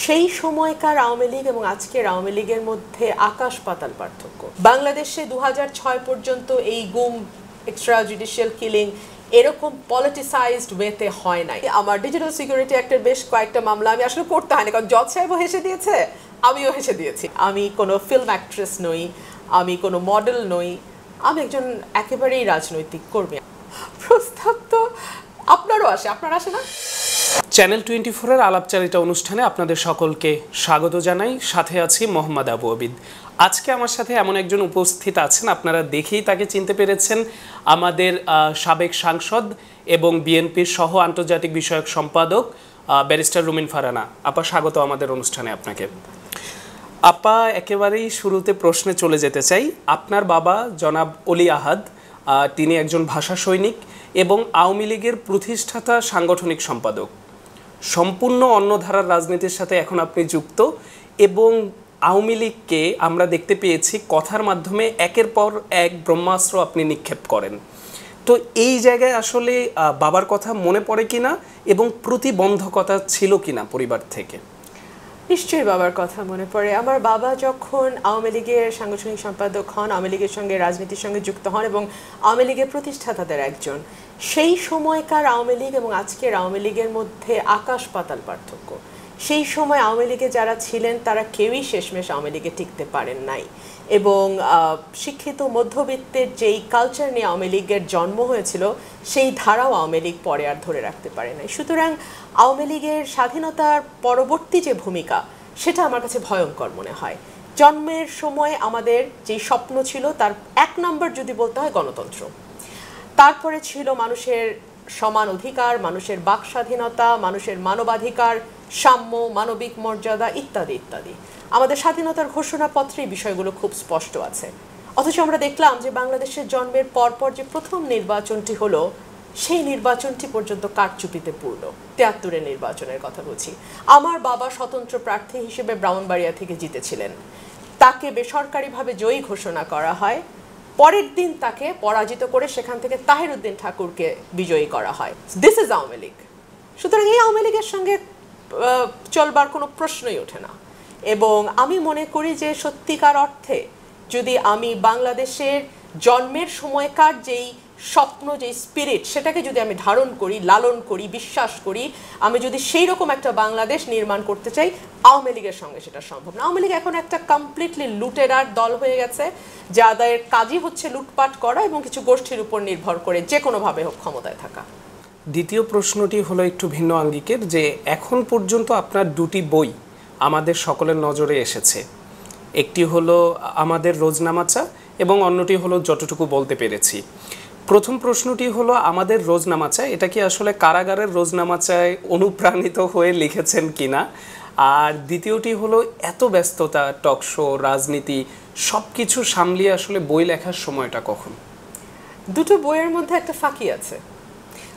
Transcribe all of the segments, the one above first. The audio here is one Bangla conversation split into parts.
সেই সময়কার আওয়ামী লীগ এবং আজকের আওয়ামী লীগের মধ্যে আকাশ পাতাল পার্থক্য। বাংলাদেশে 2006 পর্যন্ত এই গুম, এক্সট্রা জুডিশিয়াল কিলিং এরকম পলিটিসাইজড ওয়েতে হয় নাই। আমার ডিজিটাল সিকিউরিটি অ্যাক্টের বেশ কয়েকটা মামলা আমি আসলে করতে হয়নি, কারণ জজ সাহেবও হেসে দিয়েছে, আমিও হেসে দিয়েছি। আমি কোনো ফিল্ম অ্যাক্ট্রেস নই, আমি কোনো মডেল নই, আমি একজন একেবারেই রাজনৈতিক কর্মী। প্রস্তাব তো আপনারও আসে, আপনার আসে না? চ্যানেল 24-এর আলাপচারিতা অনুষ্ঠানে আপনাদের সকলকে স্বাগত জানাই। সাথে আছি মোহাম্মদ আবু আবিদ। আজকে আমার সাথে এমন একজন উপস্থিত আছেন, আপনারা দেখেই তাকে চিনতে পেরেছেন, আমাদের সাবেক সাংসদ এবং বিএনপির সহ আন্তর্জাতিক বিষয়ক সম্পাদক ব্যারিস্টার রুমিন ফারহানা। আপা, স্বাগত আমাদের অনুষ্ঠানে আপনাকে। আপা, একেবারেই শুরুতে প্রশ্নে চলে যেতে চাই। আপনার বাবা জনাব অলি আহাদ, তিনি একজন ভাষা সৈনিক এবং আওয়ামী লীগের প্রতিষ্ঠাতা সাংগঠনিক সম্পাদক। সম্পূর্ণ অন্য ধারার রাজনীতির সাথে এখন আপনি যুক্ত এবং আওয়ামী লীগকে আমরা দেখতে পেয়েছি কথার মাধ্যমে একের পর এক ব্রহ্মাস্ত্র আপনি নিক্ষেপ করেন। তো এই জায়গায় আসলে বাবার কথা মনে পড়ে কিনা এবং প্রতিবন্ধকতা ছিল কিনা পরিবার থেকে? নিশ্চয়ই বাবার কথা মনে পড়ে। আমার বাবা যখন আওয়ামী লীগের সাংগঠনিক সম্পাদক হন, আওয়ামী লীগের সঙ্গে রাজনীতির সঙ্গে যুক্ত হন এবং আওয়ামী লীগের প্রতিষ্ঠাতাদের একজন, সেই সময়কার আওয়ামী লীগ এবং আজকের আওয়ামী লীগের মধ্যে আকাশ পাতাল পার্থক্য। সেই সময় আওয়ামী লীগে যারা ছিলেন তারা কেউই শেষমেশ আওয়ামী লীগে টিকতে পারেন নাই এবং শিক্ষিত মধ্যবিত্তের যেই কালচার নিয়ে আওয়ামী লীগের জন্ম হয়েছিল সেই ধারাও আওয়ামী লীগ পরে আর ধরে রাখতে পারে নাই। সুতরাং আওয়ামী লীগের স্বাধীনতার পরবর্তী যে ভূমিকা, সেটা আমার কাছে ভয়ঙ্কর মনে হয়। জন্মের সময় আমাদের যেই স্বপ্ন ছিল তার এক নম্বর যদি বলতে হয় গণতন্ত্র, তারপরে ছিল মানুষের সমান অধিকার, মানুষের বাক স্বাধীনতা, মানুষের মানবাধিকার, সাম্য, মানবিক মর্যাদা ইত্যাদি ইত্যাদি। আমাদের স্বাধীনতার ঘোষণাপত্রে এই বিষয়গুলো খুব স্পষ্ট আছে। অথচ আমরা দেখলাম যে বাংলাদেশের জন্মের পরপর যে প্রথম নির্বাচনটি হলো, সেই নির্বাচনটি পর্যন্ত কারচুপিতে পূর্ণ। ৭৩-এর নির্বাচনের কথা বলছি। আমার বাবা স্বতন্ত্র প্রার্থী হিসেবে ব্রাহ্মণবাড়িয়া থেকে জিতেছিলেন, তাকে বেসরকারিভাবে জয়ী ঘোষণা করা হয়, পরের দিন তাকে পরাজিত করে সেখান থেকে তাহির উদ্দিন ঠাকুরকে বিজয়ী করা হয়। This is Awami League. সুতরাং এই আওয়ামী লীগের সঙ্গে চলবার কোনো প্রশ্নই ওঠে না। এবং আমি মনে করি যে সত্যিকার অর্থে যদি আমি বাংলাদেশের জন্মের সময়কার যেই স্বপ্ন, যেই স্পিরিট, সেটাকে যদি আমি ধারণ করি, লালন করি, বিশ্বাস করি, আমি যদি সেই রকম একটা বাংলাদেশ নির্মাণ করতে চাই, আওয়ামী লীগের সঙ্গে সেটা সম্ভব না। আওয়ামী লীগ এখন একটা কমপ্লিটলি লুটেরার দল হয়ে গেছে, যাদের কাজই হচ্ছে লুটপাট করা এবং কিছু গোষ্ঠীর উপর নির্ভর করে যে কোনোভাবে হোক ক্ষমতায় থাকা। দ্বিতীয় প্রশ্নটি হলো একটু ভিন্ন আঙ্গিকের, যে এখন পর্যন্ত আপনার দুটি বই আমাদের সকলের নজরে এসেছে। একটি হলো আমাদের রোজনামাচা এবং অন্যটি হলো যতটুকু বলতে পেরেছি। প্রথম প্রশ্নটি হলো আমাদের রোজনামাচা, এটা কি আসলে কারাগারের রোজনামাচায় অনুপ্রাণিত হয়ে লিখেছেন কিনা? আর দ্বিতীয়টি হলো এত ব্যস্ততা, টকশো, রাজনীতি সব কিছু সামলিয়ে আসলে বই লেখার সময়টা কখন? দুটো বইয়ের মধ্যে একটা ফাঁকি আছে।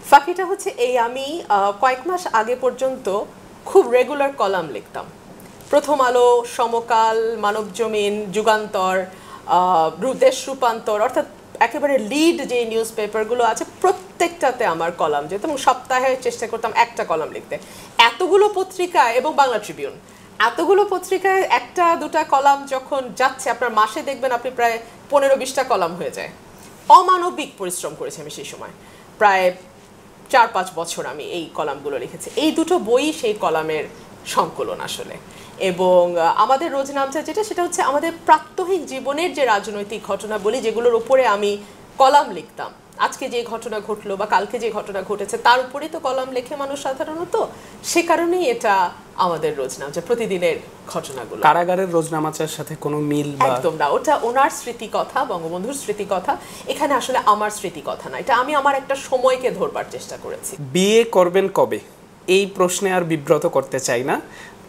ফাঁকিটা হচ্ছে এই, আমি কয়েক মাস আগে পর্যন্ত খুব রেগুলার কলাম লিখতাম। প্রথম আলো, সমকাল, মানবজমিন, যুগান্তর, দেশ রূপান্তর, অর্থাৎ একেবারে লিড যে নিউজ পেপারগুলো আছে প্রত্যেকটাতে আমার কলাম যেত এবং সপ্তাহে চেষ্টা করতাম একটা কলাম লিখতে। এতগুলো পত্রিকায় এবং বাংলা ট্রিবিউন, এতগুলো পত্রিকায় একটা দুটা কলাম যখন যাচ্ছে, আপনার মাসে দেখবেন আপনি প্রায় 15-20টা কলাম হয়ে যায়। অমানবিক পরিশ্রম করেছি আমি সেই সময়, প্রায় 4-5 বছর আমি এই কলামগুলো লিখেছি। এই দুটো বই সেই কলামের সংকলন আসলে। এবং আমাদের রোজনামচা যেটা, সেটা হচ্ছে আমাদের প্রাত্যহিক জীবনের যে রাজনৈতিক ঘটনা বলি, যেগুলোর উপরে আমি কলাম লিখতাম। আজকে যে ঘটনা ঘটলো বা কালকে যে ঘটনা ঘটেছে তার উপরেই তো কলাম লেখে মানুষ সাধারণত, সে কারণেই এটা আমাদের রোজনামচা, প্রতিদিনের ঘটনাগুলো। কারাগারের রোজনামাচার সাথে কোনো মিল? একদম না, ওটা ওনার স্মৃতি কথা, বঙ্গবন্ধুর স্মৃতি কথা। এখানে আসলে আমার স্মৃতি কথা না, এটা আমি আমার একটা সময়কে ধরবার চেষ্টা করেছি। বিয়ে করবেন কবে, এই প্রশ্নে আর বিব্রত করতে চাই না,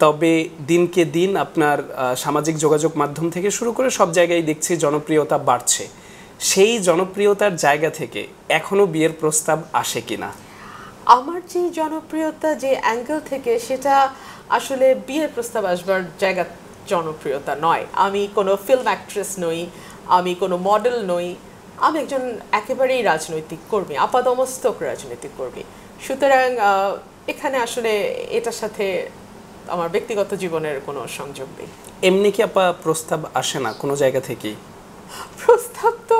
তবে দিনকে দিন আপনার সামাজিক যোগাযোগ মাধ্যম থেকে শুরু করে সব জায়গায় দেখছি জনপ্রিয়তা বাড়ছে। সেই জনপ্রিয়তার জায়গা থেকে এখনো বিয়ের প্রস্তাব আসে কিনা? আমার যে জনপ্রিয়তা যে অ্যাঙ্গেল থেকে, সেটা আসলে বিয়ের প্রস্তাব আসবার জায়গা জনপ্রিয়তা নয়। আমি কোনো ফিল্ম অ্যাক্ট্রেস নই, আমি কোনো মডেল নই, আমি একজন একেবারেই রাজনৈতিক কর্মী, আপাদমস্তক রাজনৈতিক কর্মী। সুতরাং এখানে আসলে এটার সাথে আমার ব্যক্তিগত জীবনের কোনো সংযোগ নেই। এমনি কি আপা প্রস্তাব আসে না কোনো জায়গা থেকেই? প্রস্তাব তো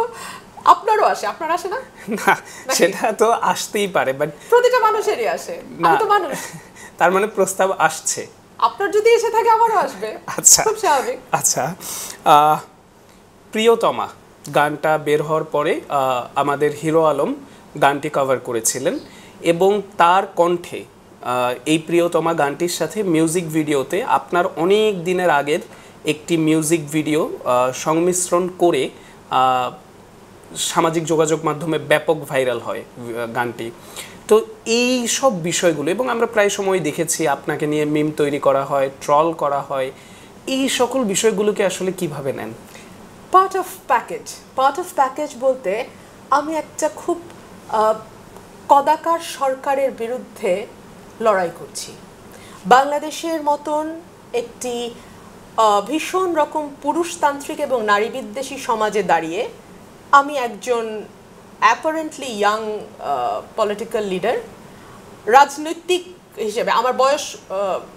আপনারও আসে, আপনার আসে না? না, সেটা তো আসতেই পারে, বাট প্রতিটা মানুষেরই আসে, আমি তো মানুষ। তার মানে প্রস্তাব আসছে, আপনার যদি এসে থাকে আমারও আসবে। আচ্ছা খুব স্বাভাবিক। আচ্ছা, প্রিয়তমা গানটা বের হওয়ার পরে আমাদের হিরো আলম গানটি কভার করেছিলেন এবং তার কণ্ঠে এই প্রিয়তমা গানটির সাথে মিউজিক ভিডিওতে আপনার অনেক দিনের আগের একটি মিউজিক ভিডিও সংমিশ্রণ করে সামাজিক যোগাযোগ মাধ্যমে ব্যাপক ভাইরাল হয় গানটি। তো এই সব বিষয়গুলো, এবং আমরা প্রায় সময় দেখেছি আপনাকে নিয়ে মিম তৈরি করা হয়, ট্রল করা হয়, এই সকল বিষয়গুলোকে আসলে কিভাবে নেন? পার্ট অফ প্যাকেজ বলতে আমি একটা খুব কদাকার সরকারের বিরুদ্ধে লড়াই করছি। বাংলাদেশের মতন একটি ভীষণ রকম পুরুষতান্ত্রিক এবং নারী বিদ্বেষী সমাজে দাঁড়িয়ে আমি একজন অ্যাপারেন্টলি ইয়াং পলিটিক্যাল লিডার, রাজনৈতিক হিসেবে আমার বয়স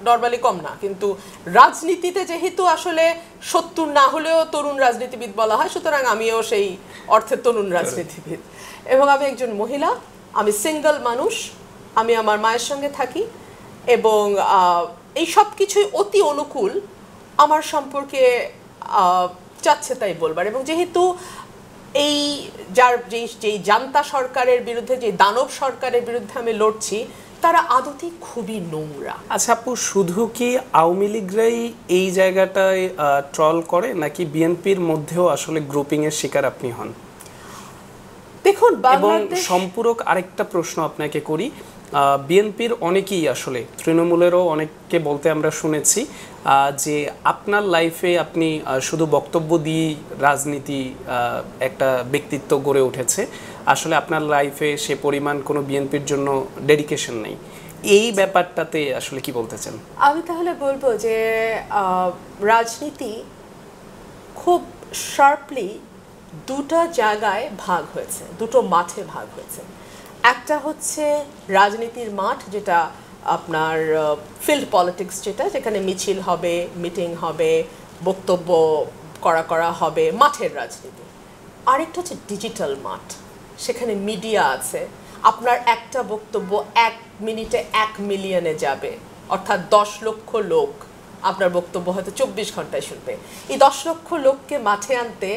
নর্মালি কম না, কিন্তু রাজনীতিতে যেহেতু আসলে 70 না হলেও তরুণ রাজনীতিবিদ বলা হয়, সুতরাং আমিও সেই অর্থে তরুণ রাজনীতিবিদ। এবং আমি একজন মহিলা, আমি সিঙ্গল মানুষ, আমি আমার মায়ের সঙ্গে থাকি এবং এই সব কিছুই অতি অনুকূল আমার সম্পর্কে চাচ্ছে তাই বলবার। এবং যেহেতু এই যেই জান্তা সরকারের বিরুদ্ধে, যে দানব সরকারের বিরুদ্ধে আমি লড়ছি, তারা আদতে খুবই নোংরা। আচ্ছা আপু, শুধু কি আওয়ামী লীগরাই এই জায়গাটায় ট্রল করে, নাকি বিএনপির মধ্যেও আসলে গ্রুপিংয়ের শিকার আপনি হন? দেখুন, এবং সম্পূরক আরেকটা প্রশ্ন আপনাকে করি, বিএনপির অনেকেই আসলে তৃণমূলেরও অনেককে বলতে আমরা শুনেছি যে আপনার লাইফে আপনি শুধু বক্তব্য দিয়ে রাজনীতি একটা ব্যক্তিত্ব গড়ে উঠেছে, আসলে আপনার লাইফে সে পরিমাণ কোনো বিএনপির জন্য ডেডিকেশন নেই। এই ব্যাপারটাতে আসলে কি বলতে চান? আমি তাহলে বলবো যে রাজনীতি খুব শার্পলি দুটো জায়গায় ভাগ হয়েছে, দুটো মাঠে ভাগ হয়েছে। একটা হচ্ছে রাজনীতির মাঠ, যেটা আপনার ফিল্ড পলিটিক্স, যেখানে মিছিল হবে, মিটিং হবে, বক্তব্য করা হবে, মাঠের রাজনীতি। আরেকটা হচ্ছে ডিজিটাল মাঠ, সেখানে মিডিয়া আছে। আপনার একটা বক্তব্য 1 মিনিটে 1 মিলিয়নে যাবে, অর্থাৎ 10 লক্ষ লোক আপনার বক্তব্য হয়তো 24 ঘন্টায় শুনবে। এই 10 লক্ষ লোককে মাঠে আনতে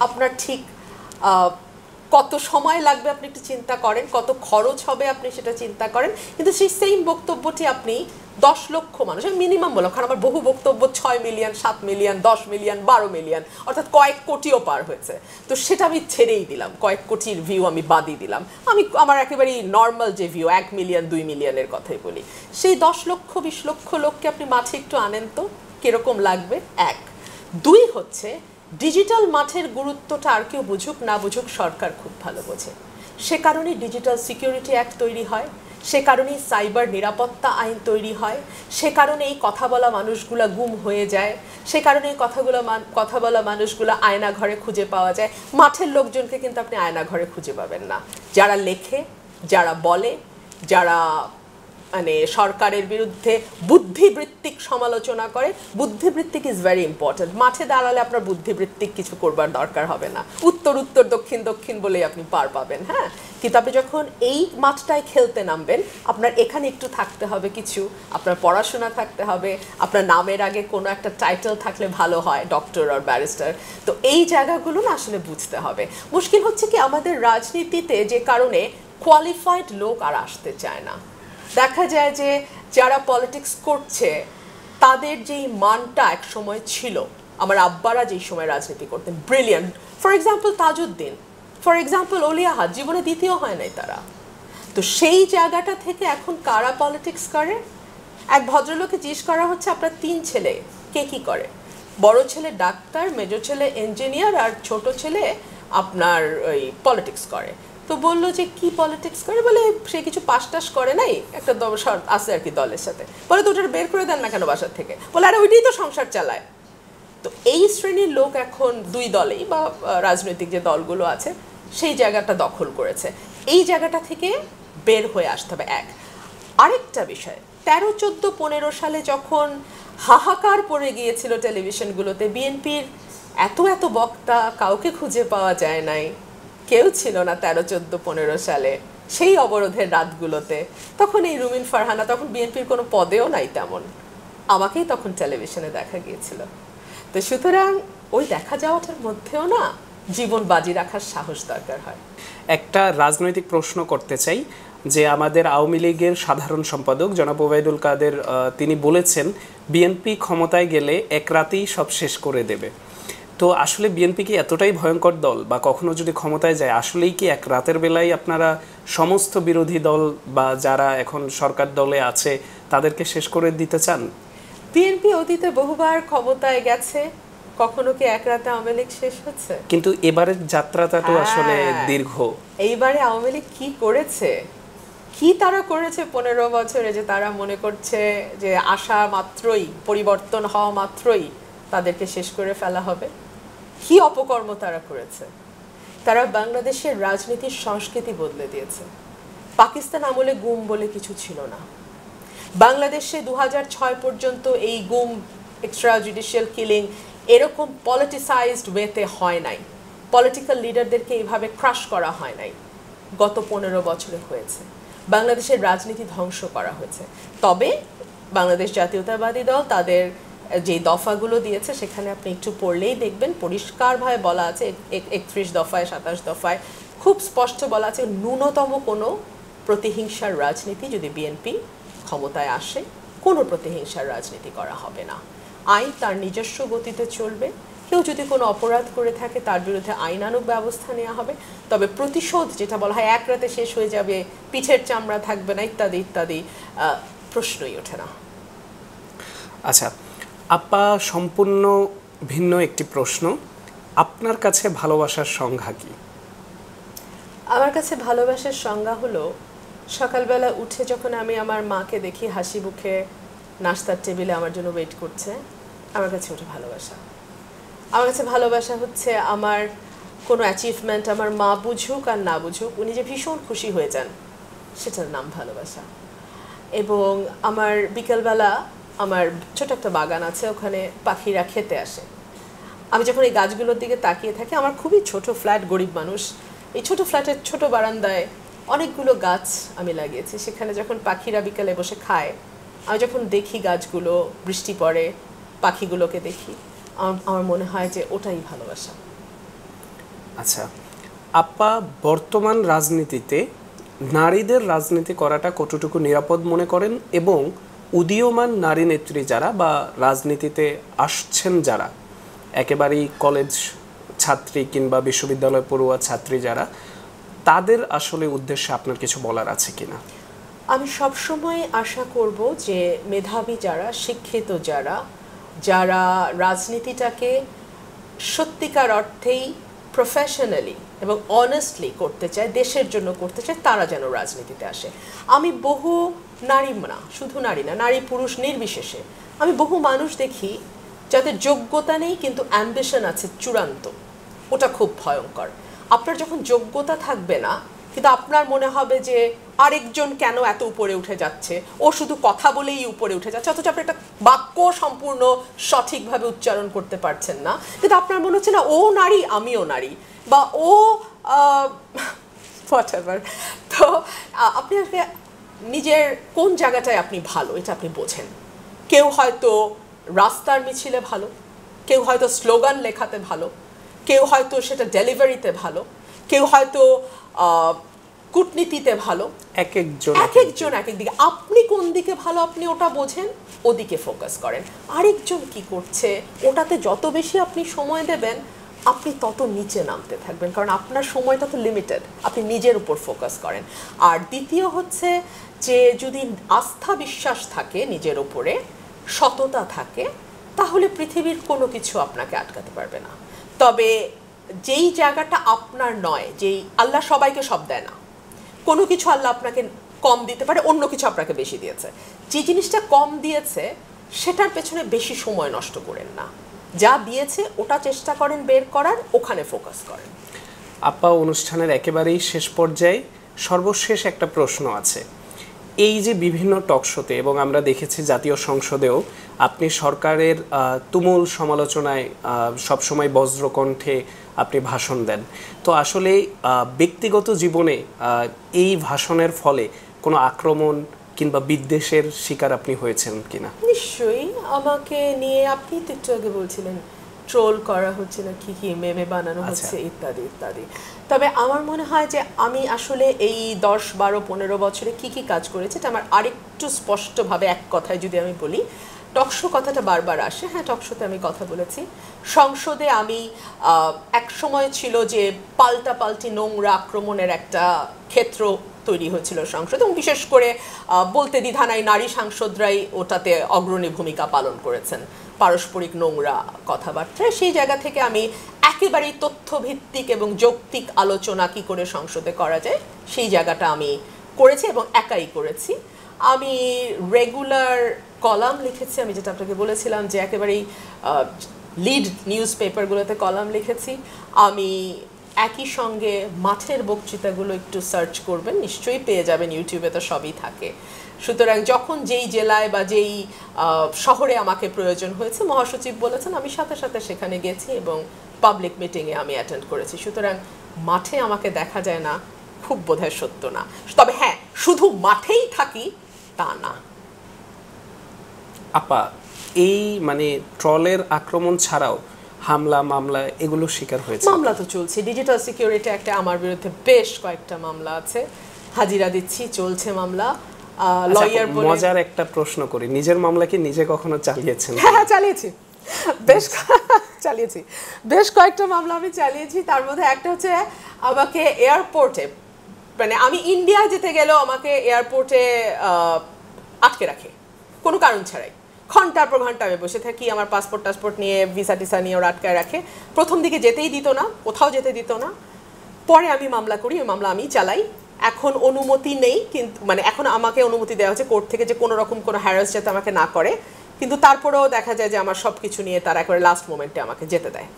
আপনার ঠিক কত সময় লাগবে আপনি একটু চিন্তা করেন, কত খরচ হবে আপনি সেটা চিন্তা করেন। কিন্তু সেই সেম বক্তব্যটি আপনি 10 লক্ষ মানুষ, আমি মিনিমাম বললাম, কারণ আমার বহু বক্তব্য 6 মিলিয়ন, 7 মিলিয়ন, 10 মিলিয়ন, 12 মিলিয়ন, অর্থাৎ কয়েক কোটিও পার হয়েছে। তো সেটা আমি ছেড়েই দিলাম, কয়েক কোটির ভিউ আমি বাদই দিলাম। আমি আমার একেবারেই নর্মাল যে ভিউ 1 মিলিয়ন, 2 মিলিয়নের কথাই বলি। সেই 10 লক্ষ 20 লক্ষ লোককে আপনি মাঠে একটু আনেন তো কিরকম লাগবে? 1 2 হচ্ছে ডিজিটাল মাঠের গুরুত্বটা আর কেউ বুঝুক না বুঝুক, সরকার খুব ভালো বোঝে। সে কারণেই ডিজিটাল সিকিউরিটি অ্যাক্ট তৈরি হয়, সে কারণেই সাইবার নিরাপত্তা আইন তৈরি হয়, সে কারণে এই কথা বলা মানুষগুলো গুম হয়ে যায়, সে কারণে এই কথা বলা মানুষগুলো আয়না ঘরে খুঁজে পাওয়া যায়। মাঠের লোকজনকে কিন্তু আপনি আয়না ঘরে খুঁজে পাবেন না। যারা লেখে, যারা বলে, যারা মানে সরকারের বিরুদ্ধে বুদ্ধিবৃত্তিক সমালোচনা করে, বুদ্ধিবৃত্তিক ইজ ভেরি ইম্পর্টেন্ট। মাঠে দাঁড়ালে আপনার বুদ্ধিবৃত্তিক কিছু করবার দরকার হবে না, উত্তর উত্তর দক্ষিণ দক্ষিণ বলেই আপনি পার পাবেন। হ্যাঁ, কিন্তু আপনি যখন এই মাঠটায় খেলতে নামবেন, আপনার এখানে একটু থাকতে হবে কিছু, আপনার পড়াশোনা থাকতে হবে, আপনার নামের আগে কোনো একটা টাইটেল থাকলে ভালো হয়, ডক্টর আর ব্যারিস্টার। তো এই জায়গাগুলো না আসলে বুঝতে হবে। মুশকিল হচ্ছে কি, আমাদের রাজনীতিতে যে কারণে কোয়ালিফাইড লোক আর আসতে চায় না। দেখা যায় যে যারা পলিটিক্স করছে তাদের যেই মানটা এক সময় ছিল, আমার আব্বারা যেই সময় রাজনীতি করতেন, brilliant, for example Tajuddin, for example অলিয়াহাদ, জীবনে দ্বিতীয় হয় নাই তারা। তো সেই জায়গাটা থেকে এখন কারা পলিটিক্স করে? এক ভদ্রলোককে জিজ্ঞেস করা হচ্ছে আপনার 3 ছেলে, কে কী করে? বড় ছেলে ডাক্তার, মেজো ছেলে ইঞ্জিনিয়ার, আর ছোট ছেলে আপনার ওই পলিটিক্স করে। তো বললো যে কি পলিটিক্স করে? বলে সে কিছু পাস টাস করে নাই, একটা আছে আর কি দলের সাথে। বলে তো ওটা বের করে দেন না কেন বাসার থেকে? বলে আরে ওইটাই তো সংসার চালায়। তো এই শ্রেণীর লোক এখন 2 দলেই বা রাজনৈতিক যে দলগুলো আছে সেই জায়গাটা দখল করেছে। এই জায়গাটা থেকে বের হয়ে আসতে হবে। 1 আরেকটা বিষয় 13, 14, 15 সালে যখন হাহাকার পড়ে গিয়েছিল টেলিভিশনগুলোতে, বিএনপির এত এত বক্তা কাউকে খুঁজে পাওয়া যায় নাই, কেউ ছিল না 13, 14, 15 সালে সেই অবরোধের রাতগুলোতে। তখন এই রুমিন ফারহানা, তখন বিএনপির কোনো পদেও নাই তেমন, আমাকেই তখন টেলিভিশনে দেখা গিয়েছিল। তো সুতরাং ওই দেখা যাওয়াটার মধ্যেও না জীবন বাজি রাখার সাহস দরকার হয়। একটা রাজনৈতিক প্রশ্ন করতে চাই যে আমাদের আওয়ামী লীগের সাধারণ সম্পাদক জনাব ওবায়দুল কাদের তিনি বলেছেন বিএনপি ক্ষমতায় গেলে এক রাতেই সব শেষ করে দেবে। তো আসলে বিএনপি কি এতটাই ভয়ঙ্কর দল, বা কখনো যদি ক্ষমতায় যায় আসলেই কি এক রাতের বেলায় আপনারা সমস্ত বিরোধী দল বা যারা এখন সরকার দলে আছে তাদেরকে শেষ করে দিতে চান? বিএনপি অতীতে বহুবার ক্ষমতায় গেছে, কখনো কি এক রাতে আওয়ামী লীগ শেষ হচ্ছে? কিন্তু এবারের যাত্রাটা তো আসলে দীর্ঘ। এইবারে আওয়ামী লীগ কি করেছে, কি তারা করেছে 15 বছরে যে তারা মনে করছে যে আসা মাত্রই, পরিবর্তন হওয়া মাত্রই তাদেরকে শেষ করে ফেলা হবে? কি অপকর্ম তারা করেছে? তারা বাংলাদেশের রাজনীতির সংস্কৃতি বদলে দিয়েছে। পাকিস্তান আমলে গুম বলে কিছু ছিল না। বাংলাদেশে 2006 পর্যন্ত এই গুম, এক্সট্রা জুডিশিয়াল কিলিং এরকম পলিটিসাইজড ওয়েতে হয় নাই। পলিটিক্যাল লিডারদেরকে এইভাবে ক্রাশ করা হয় নাই। গত 15 বছরে হয়েছে। বাংলাদেশের রাজনীতি ধ্বংস করা হয়েছে। তবে বাংলাদেশ জাতীয়তাবাদী দল তাদের যে দফাগুলো দিয়েছে সেখানে আপনি একটু পড়লেই দেখবেন পরিষ্কারভাবে বলা আছে, 31 দফায়, 27 দফায় খুব স্পষ্ট বলা আছে ন্যূনতম কোনো প্রতিহিংসার রাজনীতি যদি বিএনপি ক্ষমতায় আসে, কোনো প্রতিহিংসার রাজনীতি করা হবে না। আইন তার নিজস্ব গতিতে চলবে। কেউ যদি কোনো অপরাধ করে থাকে তার বিরুদ্ধে আইনানুগ ব্যবস্থা নেওয়া হবে। তবে প্রতিশোধ যেটা বলা হয় এক রাতে শেষ হয়ে যাবে, পিঠের চামড়া থাকবে না, ইত্যাদি ইত্যাদি প্রশ্নই ওঠে না। আচ্ছা আপা, সম্পূর্ণ ভিন্ন একটি প্রশ্ন, আপনার কাছে ভালোবাসার সংজ্ঞা কি? আমার কাছে ভালোবাসার সংজ্ঞা হলো সকালবেলা উঠে যখন আমি আমার মাকে দেখি হাসি মুখে নাস্তার টেবিলে আমার জন্য ওয়েট করছে, আমার কাছে ওটা ভালোবাসা। আমার কাছে ভালোবাসা হচ্ছে আমার কোনো অ্যাচিভমেন্ট আমার মা বুঝুক আর না বুঝুক, উনি যে ভীষণ খুশি হয়ে যান, সেটার নাম ভালোবাসা। এবং আমার বিকেলবেলা আমার ছোট একটা বাগান আছে, ওখানে পাখিরা খেতে আসে। আমি যখন এই গাছগুলোর দিকে তাকিয়ে থাকি, আমার খুবই ছোট ফ্ল্যাট, গরিব মানুষ, এই ছোট ফ্ল্যাটের ছোট বারান্দায় অনেকগুলো গাছ আমি লাগিয়েছি। সেখানে যখন পাখিরা বিকেলে বসে খায়, আমি যখন দেখি গাছগুলো, বৃষ্টি পড়ে, পাখিগুলোকে দেখি, আমার মনে হয় যে ওটাই ভালোবাসা। আচ্ছা আপা, বর্তমান রাজনীতিতে নারীদের রাজনীতি করাটা কতটুকু নিরাপদ মনে করেন, এবং উদীয়মান নারী নেত্রী যারা বা রাজনীতিতে আসছেন যারা, একেবারেই কলেজ ছাত্রী কিংবা বিশ্ববিদ্যালয় পড়ুয়া ছাত্রী যারা, তাদের আসলে উদ্দেশ্যে আপনার কিছু বলার আছে কিনা? আমি সবসময় আশা করব যে মেধাবী যারা, শিক্ষিত যারা, যারা রাজনীতিটাকে সত্যিকার অর্থেই প্রফেশনালি এবং অনেস্টলি করতে চায়, দেশের জন্য করতে চায়, তারা যেন রাজনীতিতে আসে। আমি বহু নারী, না শুধু নারী না, নারী পুরুষ নির্বিশেষে আমি বহু মানুষ দেখি যাদের যোগ্যতা নেই কিন্তু অ্যাম্বিশন আছে চূড়ান্ত। ওটা খুব ভয়ঙ্কর। আপনার যখন যোগ্যতা থাকবে না কিন্তু আপনার মনে হবে যে আরেকজন কেন এত উপরে উঠে যাচ্ছে, ও শুধু কথা বলেই উপরে উঠে যাচ্ছে, অথচ আপনি একটা বাক্য সম্পূর্ণ সঠিকভাবে উচ্চারণ করতে পারছেন না, কিন্তু আপনার মনে হচ্ছে না ও নারী আমিও নারী, বা ও হোয়াটএভার। তো আপনি আসলে নিজের কোন জায়গাটায় আপনি ভালো এটা আপনি বোঝেন। কেউ হয়তো রাস্তার মিছিলে ভালো, কেউ হয়তো স্লোগান লেখাতে ভালো, কেউ হয়তো সেটা ডেলিভারিতে ভালো, কেউ হয়তো কূটনীতিতে ভালো, এক একজন এক এক দিকে। আপনি কোন দিকে ভালো আপনি ওটা বোঝেন, ওদিকে ফোকাস করেন। আরেকজন কি করছে ওটাতে যত বেশি আপনি সময় দেবেন আপনি তত নিচে নামতে থাকবেন, কারণ আপনার সময়টা তো লিমিটেড। আপনি নিজের উপর ফোকাস করেন। আর দ্বিতীয় হচ্ছে যে যদি আস্থা বিশ্বাস থাকে নিজের উপরে, সততা থাকে, তাহলে পৃথিবীর কোনো কিছু আপনাকে আটকাতে পারবে না। তবে যেই জায়গাটা আপনার নয়, যেই আল্লাহ সবাইকে সব দেয় না, কোনো কিছু আল্লাহ আপনাকে কম দিতে পারে, অন্য কিছু আপনাকে বেশি দিয়েছে, যে জিনিসটা কম দিয়েছে সেটার পেছনে বেশি সময় নষ্ট করেন না, যা দিয়েছে ওটা চেষ্টা করেন বের করার, ওখানে ফোকাস করেন। আপা, অনুষ্ঠানের একেবারেই শেষ পর্যায়ে সর্বশেষ একটা প্রশ্ন আছে। এই যে বিভিন্ন টকশোতে এবং আমরা দেখেছি জাতীয় সংসদেও আপনি সরকারের তুমুল সমালোচনায় সবসময় বজ্রকণ্ঠে আপনি ভাষণ দেন, তো আসলে ব্যক্তিগত জীবনে এই ভাষণের ফলে কোনো আক্রমণ কিংবা বিদ্বেষের শিকার আপনি হয়েছেন কিনা? নিশ্চয়ই, আমাকে নিয়ে আপনি তো একটু আগে বলছিলেন ট্রোল করা হচ্ছে না, কি মেমে বানানো হচ্ছে ইত্যাদি ইত্যাদি। তবে আমার মনে হয় যে আমি আসলে এই 10, 12, 15 বছরে কি কাজ করেছি এটা আমার আরেকটু স্পষ্টভাবে এক কথায় যদি আমি বলি, টকশো কথাটা বারবার আসে, হ্যাঁ টকশোতে আমি কথা বলেছি। সংসদে আমি এক সময় ছিল যে পাল্টাপাল্টি নোংরা আক্রমণের একটা ক্ষেত্র তৈরি হয়েছিল সংসদে, এবং বিশেষ করে বলতে দ্বিধা নাই নারী সাংসদরাই ওটাতে অগ্রণী ভূমিকা পালন করেছেন পারস্পরিক নোংরা কথাবার্তায়। সেই জায়গা থেকে আমি একেবারেই তথ্যভিত্তিক এবং যৌক্তিক আলোচনা কি করে সংসদে করা যায় সেই জায়গাটা আমি করেছি এবং একাই করেছি। আমি রেগুলার কলাম লিখেছি, আমি যেটা আপনাকে বলেছিলাম যে একেবারেই লিড নিউজ পেপারগুলোতে কলাম লিখেছি। আমি একই সঙ্গে মাঠের বক্তৃতাগুলো একটু সার্চ করবেন, নিশ্চয়ই পেয়ে যাবেন, ইউটিউবে তো সবই থাকে। সুতরাং যখন যেই জেলায় বা যেই শহরে আমাকে প্রয়োজন হয়েছে মহাসচিব বলেছেন, আমি সাথে সাথে সেখানে গেছি এবং পাবলিক মিটিংয়ে আমি অ্যাটেন্ড করেছি। সুতরাং মাঠে আমাকে দেখা যায় না খুব বোধহয় সত্য না, তবে হ্যাঁ শুধু মাঠেই থাকি তা না। আপা, এই মানে ট্রলের আক্রমণ ছাড়াও হামলা মামলা এগুলো শিকার হয়েছে? মামলা তো চলছে, ডিজিটাল সিকিউরিটি একটা আমার বিরুদ্ধে বেশ কয়েকটা মামলা আছে, হাজিরা দিচ্ছি, চলছে মামলা। লয়ার বলে মজার একটা প্রশ্ন করি, নিজের মামলা কি নিজে কখনো চালিয়েছেন? হ্যাঁ চালিয়েছি, চালিয়েছি, বেশ কয়েকটা মামলা আমি চালিয়েছি। তার মধ্যে একটা হচ্ছে আমাকে এয়ারপোর্টে, মানে আমি ইন্ডিয়া যেতে গেলেও আমাকে এয়ারপোর্টে আটকে রাখে কোনো কারণ ছাড়াই, ঘন্টার পর ঘন্টা আমি বসে থাকি, আমার পাসপোর্ট নিয়ে ভিসা টিসা নিয়ে ওরা আটকায় রাখে। প্রথম দিকে যেতেই দিত না, কোথাও যেতে দিত না, পরে আমি মামলা করি, ওই মামলা আমি চালাই। এখন অনুমতি নেই, কিন্তু মানে এখন আমাকে অনুমতি দেওয়া হচ্ছে কোর্ট থেকে যে কোনো রকম কোনো হ্যারাস যাতে আমাকে না করে, কিন্তু তারপরেও দেখা যায় যে আমার সব কিছু নিয়ে তারা একেবারে লাস্ট মোমেন্টে আমাকে যেতে দেয়।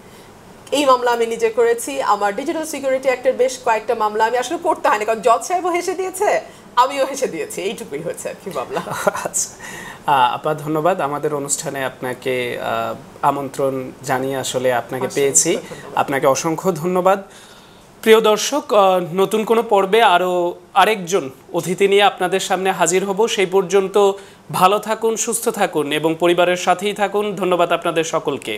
এই মামলা আমি নিজে করেছি। আমার ডিজিটাল সিকিউরিটি অ্যাক্টের বেশ কয়েকটা মামলা আমি আসলে করতে হয়নি, কারণ জজ সাহেবও হেসে দিয়েছে, আমিও হেসে দিয়েছি, এইটুকুই হয়েছে আর কি মামলা। আচ্ছা আপা, ধন্যবাদ। আমাদের অনুষ্ঠানে আপনাকে আমন্ত্রণ জানিয়ে আসলে আপনাকে পেয়েছি, আপনাকে অসংখ্য ধন্যবাদ। প্রিয় দর্শক, নতুন কোনো পর্বে আরেকজন অতিথি নিয়ে আপনাদের সামনে হাজির হব। সেই পর্যন্ত ভালো থাকুন, সুস্থ থাকুন এবং পরিবারের সাথেই থাকুন। ধন্যবাদ আপনাদের সকলকে।